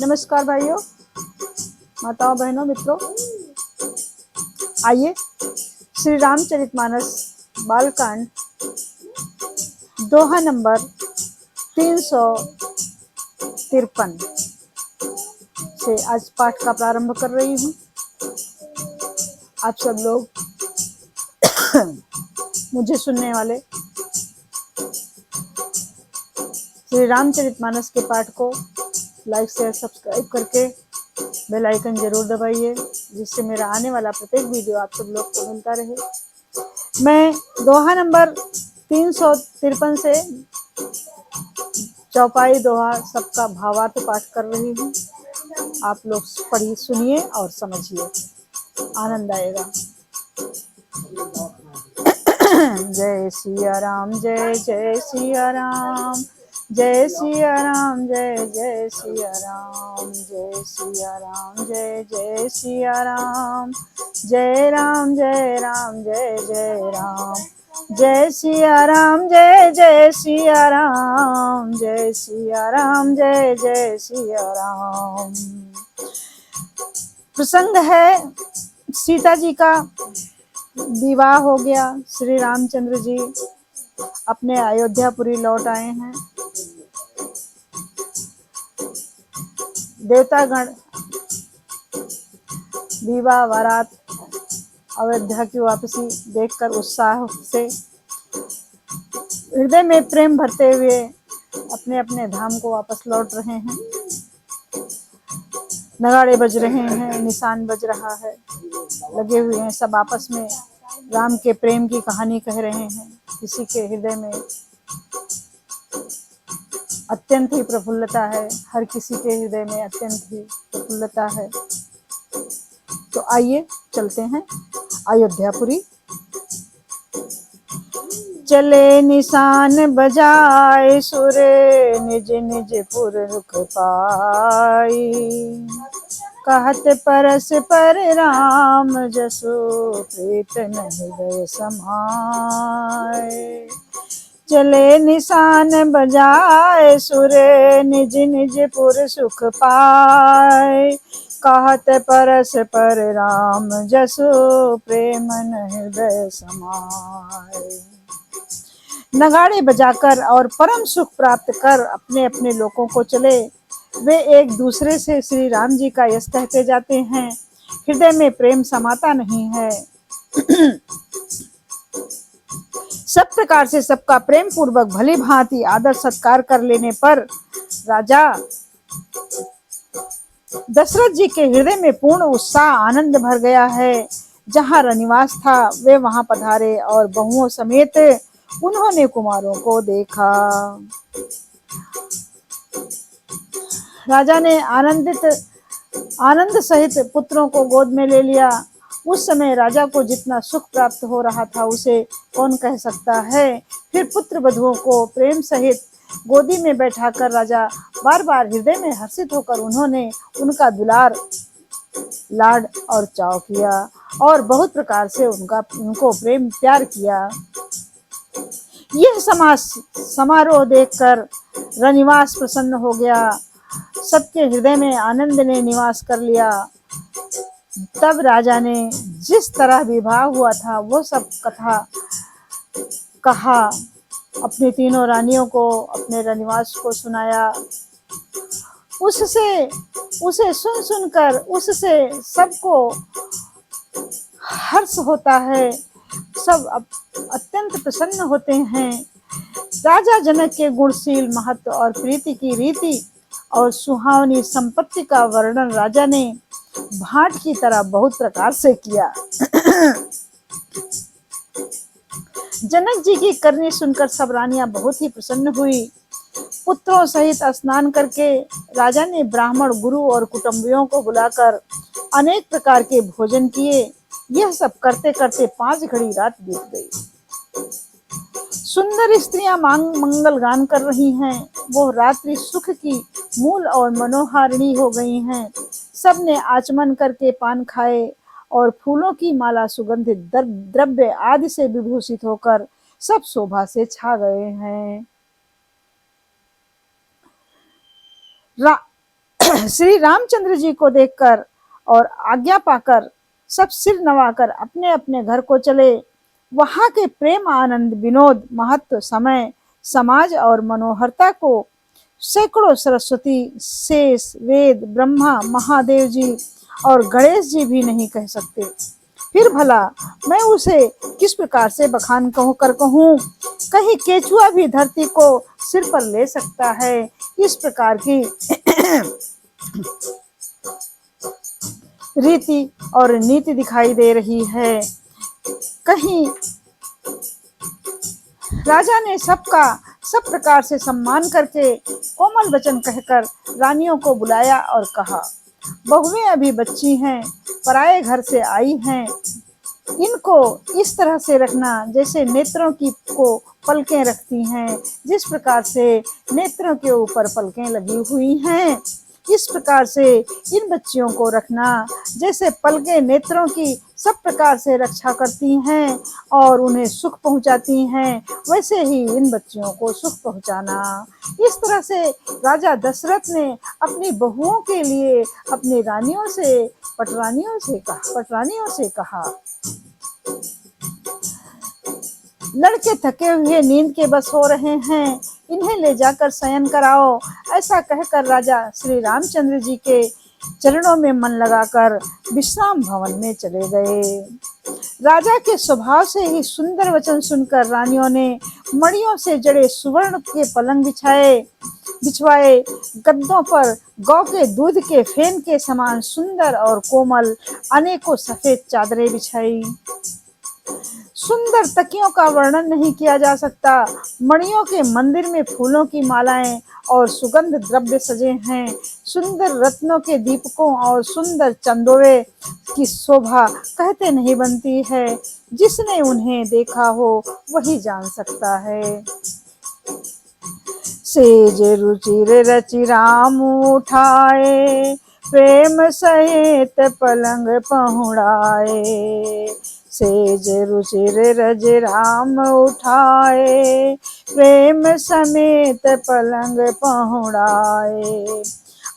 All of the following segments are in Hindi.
नमस्कार भाइयों, माताओं, बहनों, मित्रों। आइए श्री रामचरितमानस बालकांड दोहा नंबर 353 से आज पाठ का प्रारंभ कर रही हूँ। आप सब लोग मुझे सुनने वाले श्री रामचरितमानस के पाठ को लाइक शेयर सब्सक्राइब करके बेल आइकन जरूर दबाइए, जिससे मेरा आने वाला प्रत्येक वीडियो आप सब लोग को मिलता रहे। मैं दोहा नंबर 353 से चौपाई दोहा सबका भावार्थ पाठ कर रही हूँ। आप लोग पढ़िए, सुनिए और समझिए, आनंद आएगा। जय सिया राम, जय जय सिया राम, जय सिया राम, जय जय सिया राम, जय सिया राम, जय जय सिया राम, जय राम, जय राम, जय जय राम, जय सिया राम, जय जय सिया राम, जय सिया राम, जय जय सिया राम। प्रसंग है सीता जी का विवाह हो गया। श्री रामचंद्र जी अपने अयोध्यापुरी लौट आए हैं। देवतागण विवाह बारात अयोध्या की वापसी देखकर उत्साह से हृदय में प्रेम भरते हुए अपने अपने धाम को वापस लौट रहे हैं। नगाड़े बज रहे हैं, निशान बज रहा है, लगे हुए हैं, सब आपस में राम के प्रेम की कहानी कह रहे हैं। किसी के हृदय में अत्यंत ही प्रफुल्लता है, हर किसी के हृदय में अत्यंत ही प्रफुल्लता है। तो आइए चलते हैं अयोध्यापुरी। चले निशान बजाए सुर, निज निज पुर रुख पाई, कहत परस पर राम जसु, प्रीत न हृदय समाए। चले निशान बजाए सुर, निज निज पुर सुख पाए, कहत परस पर राम जसु, प्रेम न हृदय समाए। नगाड़े बजाकर और परम सुख प्राप्त कर अपने अपने लोकों को चले। वे एक दूसरे से श्री राम जी का यश कहते जाते हैं। हृदय में प्रेम समाता नहीं है। सब प्रकार से सबका प्रेम पूर्वक भली भांति आदर सत्कार कर लेने पर राजा दशरथ जी के हृदय में पूर्ण उत्साह आनंद भर गया है। जहाँ रनिवास था वे वहां पधारे और बहुओं समेत उन्होंने कुमारों को देखा। राजा ने आनंद सहित पुत्रों को गोद में ले लिया। उस समय राजा को जितना सुख प्राप्त हो रहा था उसे कौन कह सकता है। फिर पुत्र वधुओं को प्रेम सहित गोदी में बैठाकर राजा बार बार हृदय में हर्षित होकर उन्होंने उनका दुलार लाड और चाव किया और बहुत प्रकार से उनको प्रेम प्यार किया। यह समारोह देखकर रनिवास प्रसन्न हो गया। सबके हृदय में आनंद ने निवास कर लिया। तब राजा ने जिस तरह विवाह हुआ था वो सब कथा कहा, अपनी तीनों रानियों को, अपने रनिवास को सुनाया। उसे सुनकर उससे सबको हर्ष होता है, सब अत्यंत प्रसन्न होते हैं। राजा जनक के गुणशील महत्व और प्रीति की रीति और सुहावनी संपत्ति का वर्णन राजा ने भाट की तरह बहुत प्रकार से किया। जनक जी की करनी सुनकर सब रानियां बहुत ही प्रसन्न हुई। पुत्रों सहित स्नान करके राजा ने ब्राह्मण, गुरु और कुटुंबियों को बुलाकर अनेक प्रकार के भोजन किए। यह सब करते करते 5 घड़ी रात बीत गई। सुंदर स्त्रियां मंगल गान कर रही हैं। वो रात्रि सुख की मूल और मनोहारिणी हो गई हैं। सब ने आचमन करके पान खाए और फूलों की माला, सुगंधित द्रव्य आदि से विभूषित होकर सब शोभा से छा गए हैं। श्री रामचंद्र जी को देखकर और आज्ञा पाकर सब सिर नवाकर अपने अपने घर को चले। वहां के प्रेम, आनंद, विनोद, महत्व, समय, समाज और मनोहरता को सैकड़ों सरस्वती, शेष, वेद, ब्रह्मा, महादेव जी और गणेश जी भी नहीं कह सकते। फिर भला मैं उसे किस प्रकार से बखान कहूँ। कहीं केचुआ भी धरती को सिर पर ले सकता है। इस प्रकार की रीति और नीति दिखाई दे रही है। कहीं राजा ने सबका सब प्रकार से सम्मान करके कोमल वचन कहकर रानियों को बुलाया और कहा, बहुएं अभी बच्ची हैं, पराये घर से आई हैं, इनको इस तरह से रखना जैसे नेत्रों की को पलकें रखती हैं। जिस प्रकार से नेत्रों के ऊपर पलकें लगी हुई हैं, इस प्रकार से इन बच्चियों को रखना जैसे पलकें नेत्रों की सब प्रकार से रक्षा करती हैं और उन्हें सुख पहुंचाती हैं, वैसे ही इन बच्चियों को सुख पहुंचाना। इस तरह से राजा दशरथ ने अपनी बहुओं के लिए अपनी पटरानियों से कहा। लड़के थके हुए नींद के बस हो रहे हैं, इन्हें ले जाकर शयन कराओ। ऐसा कहकर राजा श्री रामचंद्र जी के चरणों में मन लगाकर विश्राम भवन में चले गए। राजा के स्वभाव से ही सुंदर वचन सुनकर रानियों ने मणियों से जड़े सुवर्ण के पलंग बिछवाए, गद्दों पर गौ के दूध के फेन के समान सुंदर और कोमल अनेकों सफेद चादरें बिछाई। सुंदर तकियों का वर्णन नहीं किया जा सकता। मणियों के मंदिर में फूलों की मालाएं और सुगंध द्रव्य सजे हैं। सुंदर रत्नों के दीपकों और सुंदर चंदोवे की शोभा कहते नहीं बनती है। जिसने उन्हें देखा हो वही जान सकता है। सेज रुचिर रचि राम उठाए, प्रेम सहित पलंग पहुँचाए। सेज रुचिर रज राम उठाए, प्रेम समेत पलंग पहुँचाए।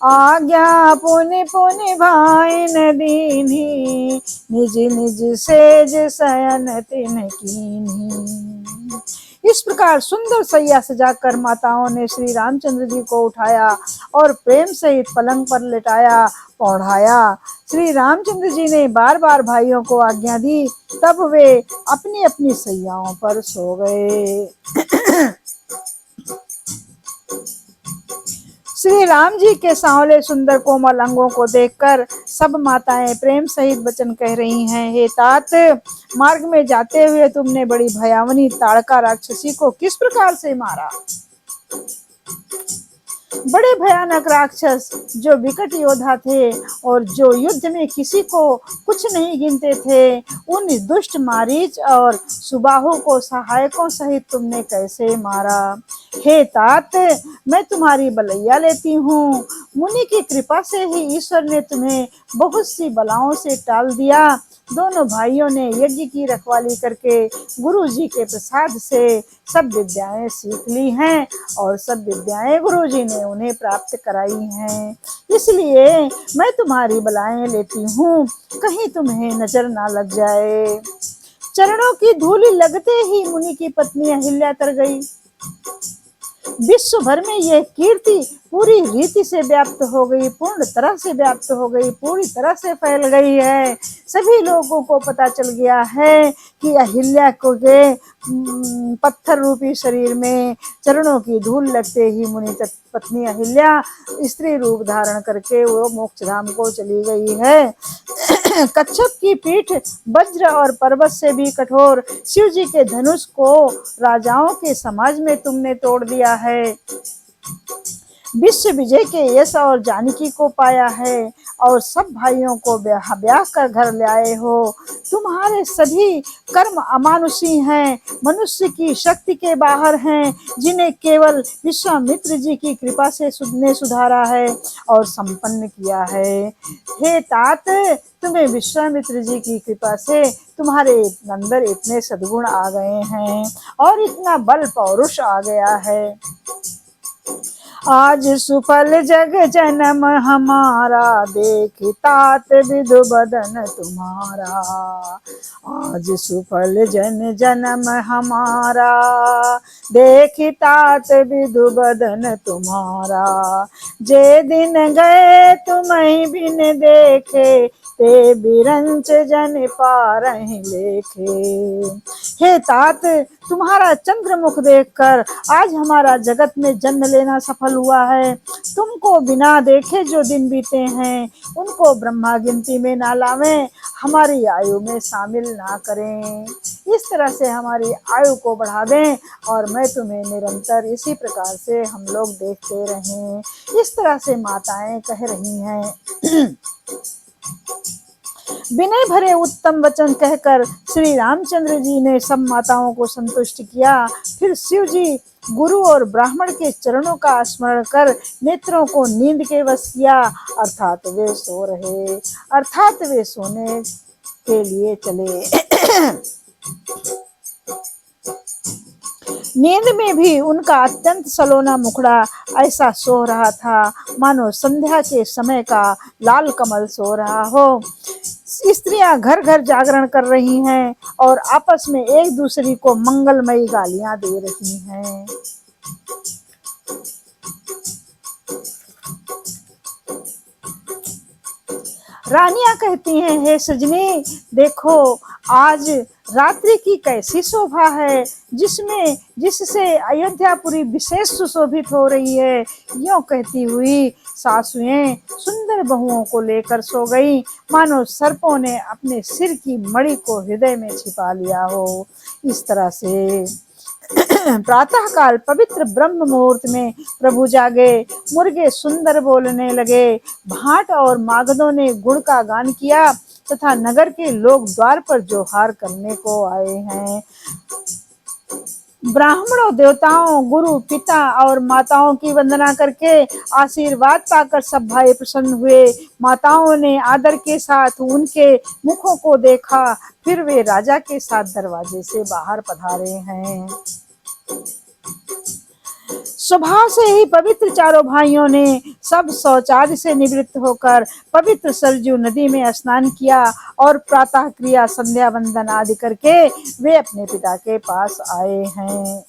आज्ञा पुनि पुनि भाइन दीन्ही, निज निज सेज शयन तिन कीन्ही। इस प्रकार सुंदर सैया सजाकर माताओं ने श्री रामचंद्र जी को उठाया और प्रेम सहित पलंग पर लेटाया, पौढ़ाया। श्री रामचंद्र जी ने बार बार भाइयों को आज्ञा दी, तब वे अपनी अपनी सैयाओं पर सो गए। श्री राम जी के सांवले सुंदर कोमल अंगों को देखकर सब माताएं प्रेम सहित वचन कह रही हैं। हे तात, मार्ग में जाते हुए तुमने बड़ी भयावनी ताड़का राक्षसी को किस प्रकार से मारा। बड़े भयानक राक्षस जो विकट योद्धा थे और जो युद्ध में किसी को कुछ नहीं गिनते थे, उन दुष्ट मारीच और सुबाहु को सहायकों सहित तुमने कैसे मारा। हे तात, मैं तुम्हारी बलैया लेती हूँ। मुनि की कृपा से ही ईश्वर ने तुम्हें बहुत सी बलाओं से टाल दिया। दोनों भाइयों ने यज्ञ की रखवाली करके गुरु जी के प्रसाद से सब विद्याएं सीख ली हैं और सब विद्याएं गुरु जी ने उन्हें प्राप्त कराई हैं। इसलिए मैं तुम्हारी बलाएं लेती हूँ, कहीं तुम्हें नजर ना लग जाए। चरणों की धूलि लगते ही मुनि की पत्नी अहिल्या तर गई। विश्व भर में यह कीर्ति पूरी रीति से व्याप्त हो गई, पूर्ण तरह से व्याप्त हो गई, पूरी तरह से फैल गई है। सभी लोगों को पता चल गया है कि अहिल्या को के पत्थर रूपी शरीर में चरणों की धूल लगते ही मुनि पत्नी अहिल्या स्त्री रूप धारण करके वो मोक्ष धाम को चली गई है। कच्छप की पीठ वज्र और पर्वत से भी कठोर शिव जी के धनुष को राजाओं के समाज में तुमने तोड़ दिया है। विश्व विजय के यश और जानकी को पाया है और सब भाइयों को ब्याह कर घर ले आए हो। तुम्हारे सभी कर्म अमानुषी हैं, मनुष्य की शक्ति के बाहर हैं, जिन्हें केवल विश्वामित्र जी की कृपा से ने सुधारा है और संपन्न किया है। हे तात, तुम्हें विश्वामित्र जी की कृपा से तुम्हारे अंदर इतने सद्गुण आ गए हैं और इतना बल पौरुष आ गया है। आज सुफल जग जन्म हमारा, देखी तात विधु बदन तुम्हारा। आज सुफल जन जन्म हमारा, देखी तात विधु बदन तुम्हारा। जे दिन गए तुम्हें बिन देखे, ते बिरंच जन पारहि लेखे। हे तात, तुम्हारा चंद्रमुख देखकर आज हमारा जगत में जन्म लेना सफल हुआ है। तुमको बिना देखे जो दिन बीते हैं, उनको ब्रह्मा गिनती में ना लावें, हमारी आयु में शामिल ना करें। इस तरह से हमारी आयु को बढ़ा दें और मैं तुम्हें निरंतर इसी प्रकार से हम लोग देखते रहें। इस तरह से माताएं कह रही हैं। विनय भरे उत्तम वचन कहकर श्री रामचंद्र जी ने सब माताओं को संतुष्ट किया। फिर शिव जी गुरु और ब्राह्मण के चरणों का स्मरण कर नेत्रों को नींद के वश किया, अर्थात वे सोने के लिए चले। नींद में भी उनका अत्यंत सलोना मुखड़ा ऐसा सो रहा था मानो संध्या के समय का लाल कमल सो रहा हो। स्त्रियां घर घर जागरण कर रही हैं और आपस में एक दूसरी को मंगलमयी गालियां दे रही हैं। रानियां कहती हैं, हे सजनी देखो, आज रात्रि की कैसी शोभा है, जिससे अयोध्यापुरी विशेष सुशोभित हो रही है। यूं कहती हुई सासुएं सुंदर बहुओं को लेकर सो गई, मानो सर्पों ने अपने सिर की मणि को हृदय में छिपा लिया हो। इस तरह से प्रातः काल पवित्र ब्रह्म मुहूर्त में प्रभु जागे, मुर्गे सुंदर बोलने लगे, भाट और मागधों ने गुण का गान किया तथा नगर के लोग द्वार पर जोहार करने को आए हैं। ब्राह्मणों, देवताओं, गुरु, पिता और माताओं की वंदना करके आशीर्वाद पाकर सब भाई प्रसन्न हुए। माताओं ने आदर के साथ उनके मुखों को देखा, फिर वे राजा के साथ दरवाजे से बाहर पधारे हैं। स्वभाव से ही पवित्र चारों भाइयों ने सब शौचादि से निवृत्त होकर पवित्र सरजू नदी में स्नान किया और प्रातः क्रिया संध्या वंदन आदि करके वे अपने पिता के पास आए हैं।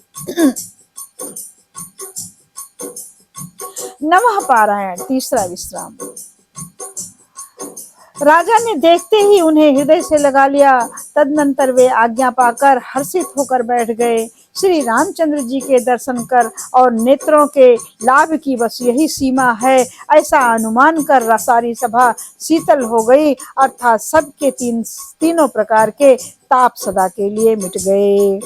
नवः पारायण, तीसरा विश्राम। राजा ने देखते ही उन्हें हृदय से लगा लिया। तदनंतर वे आज्ञा पाकर हर्षित होकर बैठ गए। श्री रामचंद्र जी के दर्शन कर और नेत्रों के लाभ की बस यही सीमा है, ऐसा अनुमान कर सारी सभा शीतल हो गई, अर्थात सबके तीनों प्रकार के ताप सदा के लिए मिट गए।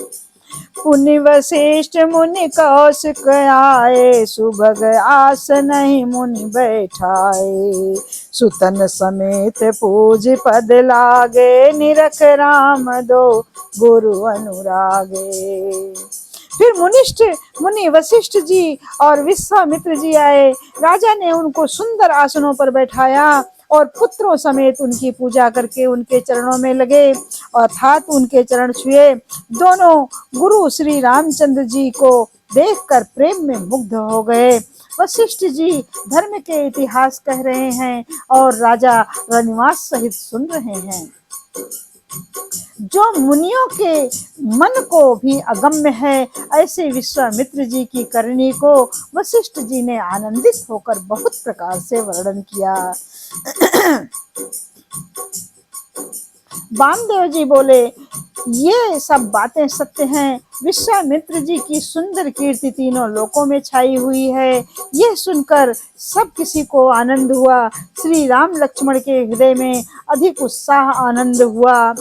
पुनि वशिष्ठ मुनि कौशिक आए, सुभग आसन ही मुनि बैठाए। सुतन समेत पूज पद लागे, निरख राम दो गुरु अनुरागे। फिर मुनि वशिष्ठ जी और विश्वामित्र जी आए। राजा ने उनको सुंदर आसनों पर बैठाया और पुत्रों समेत उनकी पूजा करके उनके चरणों में लगे, अर्थात उनके चरण छुए। दोनों गुरु श्री रामचंद्र जी को देखकर प्रेम में मुग्ध हो गए। वशिष्ठ जी धर्म के इतिहास कह रहे हैं और राजा रनिवास सहित सुन रहे हैं। जो मुनियों के मन को भी अगम्य है, ऐसे विश्वामित्र जी की करनी को वशिष्ठ जी ने आनंदित होकर बहुत प्रकार से वर्णन किया। वामदेव जी बोले, ये सब बातें सत्य हैं। विश्वामित्र जी की सुंदर कीर्ति तीनों लोकों में छाई हुई है। यह सुनकर सब किसी को आनंद हुआ। श्री राम लक्ष्मण के हृदय में अधिक उत्साह आनंद हुआ।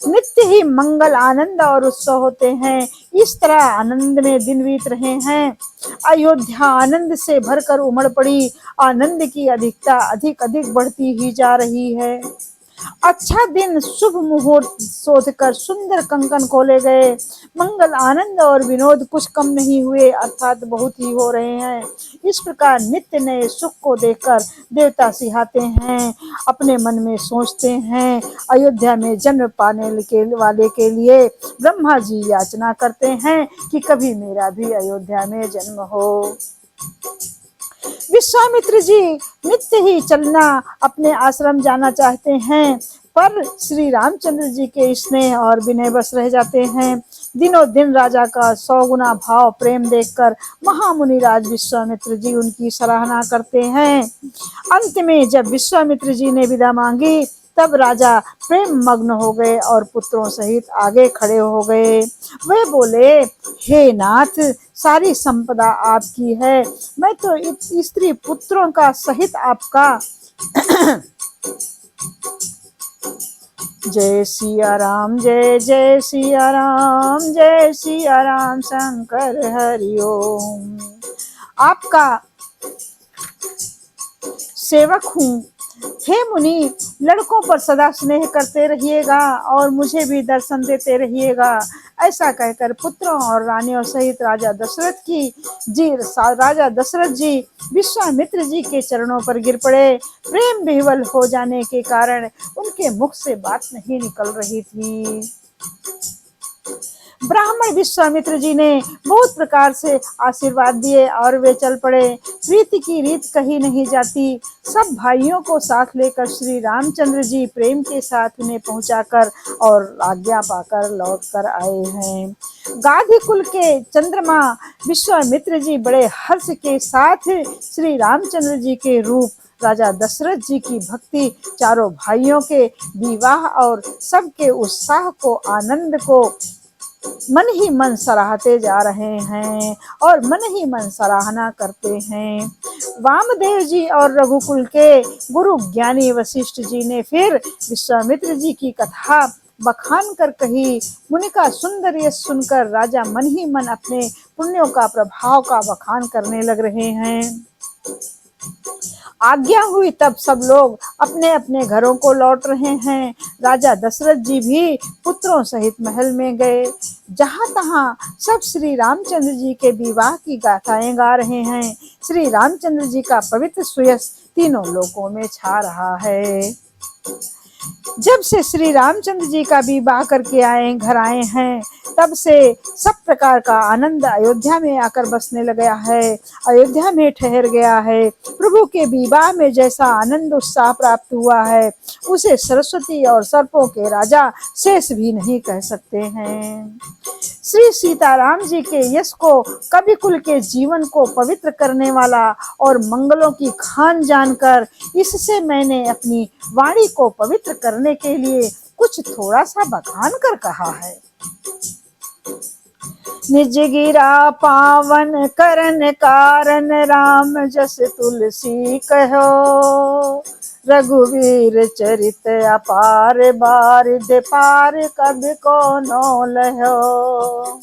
नित्य ही मंगल, आनंद और उत्सव होते हैं। इस तरह आनंद में दिन बीत रहे हैं। अयोध्या आनंद से भरकर उमड़ पड़ी। आनंद की अधिकता अधिक अधिक बढ़ती ही जा रही है। अच्छा दिन शुभ मुहूर्त शोधकर सुंदर कंकन खोले गए। मंगल, आनंद और विनोद कुछ कम नहीं हुए, अर्थात बहुत ही हो रहे हैं। इस प्रकार नित्य नए सुख को देखकर देवता सिहाते हैं, अपने मन में सोचते हैं। अयोध्या में जन्म पाने वाले के लिए ब्रह्मा जी याचना करते हैं कि कभी मेरा भी अयोध्या में जन्म हो। विश्वामित्र जी नित्य ही चलना अपने आश्रम जाना चाहते हैं, पर श्री रामचंद्र जी के स्नेह और विनय बस रह जाते हैं। दिनों दिन राजा का 100 गुना भाव प्रेम देखकर महामुनि राज विश्वामित्र जी उनकी सराहना करते हैं। अंत में जब विश्वामित्र जी ने विदा मांगी, तब राजा प्रेम मग्न हो गए और पुत्रों सहित आगे खड़े हो गए। वे बोले, हे नाथ, सारी संपदा आपकी है, मैं तो स्त्री पुत्रों का सहित आपका। जय सिया राम, जय जय सिया राम, जय सिया राम, शंकर हरि ओम। आपका सेवक हूँ। हे मुनि, लड़कों पर सदा स्नेह करते रहिएगा और मुझे भी दर्शन देते रहिएगा। ऐसा कहकर पुत्रों और रानियों सहित राजा दशरथ जी विश्वामित्र जी के चरणों पर गिर पड़े। प्रेम विह्वल हो जाने के कारण उनके मुख से बात नहीं निकल रही थी। ब्राह्मण विश्वामित्र जी ने बहुत प्रकार से आशीर्वाद दिए और वे चल पड़े। प्रीति की रीत कही नहीं जाती। सब भाइयों को साथ लेकर श्री रामचंद्र जी प्रेम के साथ उन्हें पहुंचाकर और आज्ञा पाकर लौट कर आए हैं। गाधी कुल के चंद्रमा विश्वामित्र जी बड़े हर्ष के साथ श्री रामचंद्र जी के रूप, राजा दशरथ जी की भक्ति, चारों भाइयों के विवाह और सबके उत्साह को, आनंद को मन ही मन सराहते जा रहे हैं और मन ही मन सराहना करते हैं। वामदेव जी और रघुकुल के गुरु ज्ञानी वशिष्ठ जी ने फिर विश्वामित्र जी की कथा बखान कर कही। मुनि का सुंदर यश सुनकर राजा मन ही मन अपने पुण्यों का प्रभाव का बखान करने लग रहे हैं। आज्ञा हुई तब सब लोग अपने अपने घरों को लौट रहे हैं। राजा दशरथ जी भी पुत्रों सहित महल में गए। जहां तहां सब श्री रामचंद्र जी के विवाह की गाथाएं गा रहे हैं। श्री रामचंद्र जी का पवित्र सुयश तीनों लोकों में छा रहा है। जब से श्री रामचंद्र जी का विवाह करके घर आए हैं, तब से सब प्रकार का आनंद अयोध्या में आकर बसने लगा है, अयोध्या में ठहर गया है। प्रभु के विवाह में जैसा आनंद उत्साह प्राप्त हुआ है, उसे सरस्वती और सर्पों के राजा शेष भी नहीं कह सकते हैं। श्री सीताराम जी के यश को, कवि कुल के जीवन को पवित्र करने वाला और मंगलों की खान जानकर इससे मैंने अपनी वाणी को पवित्र करने के लिए कुछ थोड़ा सा बखान कर कहा है। निज गिरा पावन करन कारण, राम जस तुलसी कहो। रघुवीर चरित अपार, बारिध पार कब को नो लहो।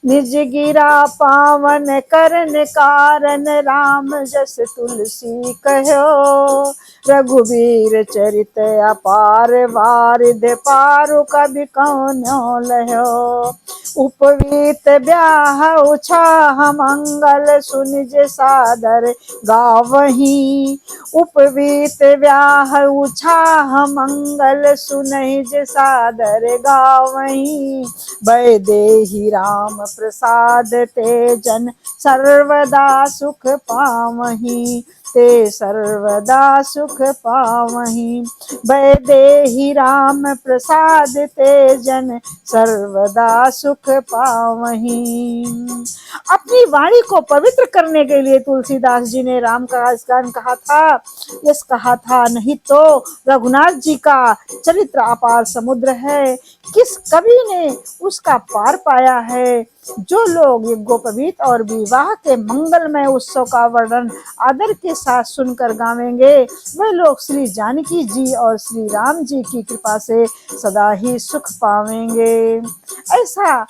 निज गिरा पावन करन कारण, राम जस तुलसी कहो। रघुवीर चरित अपार, बारिध पार कब को नो लहो। उपवीत ब्याह उछाह मंगल, सुनिज सादर गावहीं। उपवीत ब्याह उछाह मंगल, सुनिज सादर गावहीं। वैदेही राम प्रसाद ते, जन सर्वदा सुख पावहीं। ते सर्वदा सुख पावहीं। वैदेही राम प्रसाद ते, जन सर्वदा सुख पावहीं। अपनी वाणी को पवित्र करने के लिए तुलसीदास जी ने राम का गान कहा था, यस कहा था। नहीं तो रघुनाथ जी का चरित्र अपार समुद्र है, किस कवि ने उसका पार पाया है। जो लोग यज्ञोपवीत और विवाह के मंगलमय उत्सव का वर्णन आदर के साथ सुनकर गावेंगे, वे लोग श्री जानकी जी और श्री राम जी की कृपा से सदा ही सुख पावेंगे। ऐसा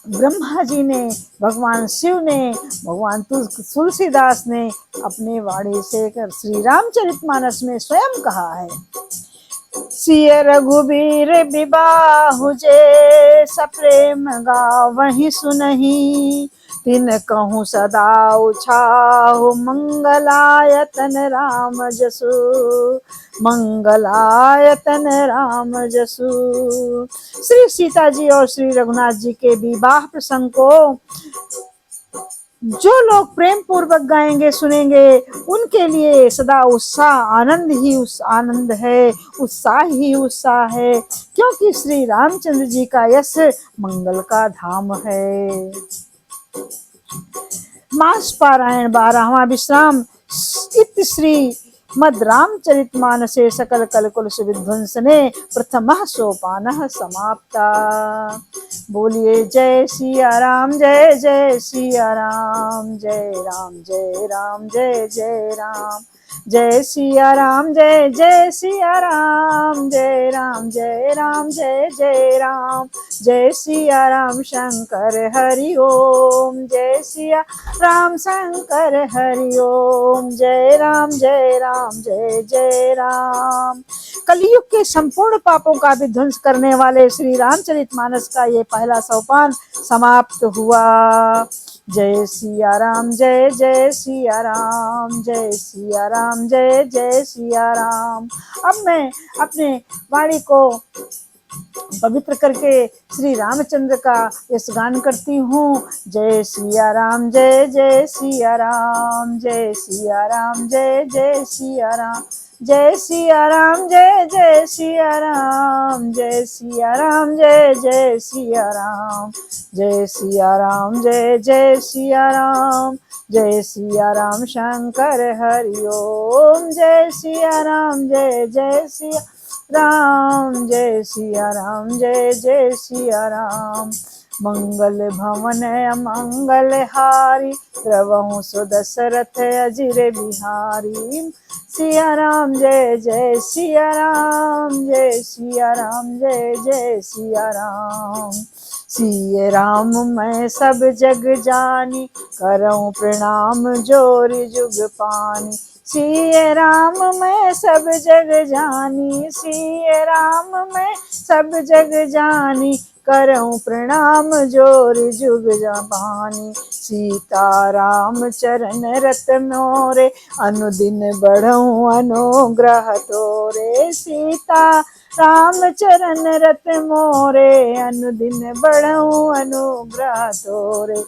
ब्रह्मा जी ने, भगवान शिव ने, भगवान तुलसीदास ने अपने वाणी से कर श्री रामचरितमानस में स्वयं कहा है। सिय रघुबीर विबाहु जे, सप्रेम गावहीं सुनहीं। तिन कहूँ सदा उछाहु, मंगलायतन राम जसु। मंगलायतन राम जसु। श्री सीता जी और श्री रघुनाथ जी के विवाह प्रसंग को जो लोग प्रेम पूर्वक गाएंगे सुनेंगे उनके लिए सदा उत्साह आनंद है, उत्साह ही उत्साह है, क्योंकि श्री रामचंद्र जी का यश मंगल का धाम है। मास पारायण 12वां विश्राम। इत श्री मद रामचरित मानसे सकल कलकुल विध्वंसने प्रथमः सोपानः समाप्ता। बोलिए जय सिया राम, जय जय सिया राम, जय राम जय राम, जय जय राम, जय सिया राम, जय जय सिया राम, जय राम जय राम, जय जय राम, जय सिया राम शंकर हरि ओम, जय सिया राम शंकर हरि ओम, जय राम जय राम, जय जय राम। कलयुग के संपूर्ण पापों का विध्वंस करने वाले श्री रामचरितमानस का ये पहला सोपान समाप्त हुआ। जय सिया राम, जय जय सिया राम, जय सिया राम, जय जय सिया राम। अब मैं अपने वाणी को पवित्र करके श्री रामचंद्र का यश गान करती हूँ। जय सिया राम, जय जय सिया राम, जय सिया राम, जय जय सिया राम, जय सिया राम, जय जय सिया राम, जय सिया राम, जय जय सिया राम, जय सिया राम, जय जय सिया राम, जय सिया राम शंकर हरि ओम, जय सिया राम, जय जय सिया राम, जय सिया राम, जय जय सिया राम। मंगल भवन मंगल हारी, प्रभु सुदशरथ अजिर बिहारी। सिया राम, जय जय सिया राम, जय सिया राम, जय जय सिया राम। सिया राम मैं सब जग जानी, करऊं प्रणाम जोरि जुग पानी। सिया राम मैं सब जग जानी, सिया राम मैं सब जग जानी, करऊं प्रणाम जोरि जुग पानी। सीता राम चरण रत मोरे, अनुदिन बढ़ऊं अनुग्रह तोरे। सीता राम चरण रत मोरे, अनुदिन बढ़ऊं अनुग्रह तोरे।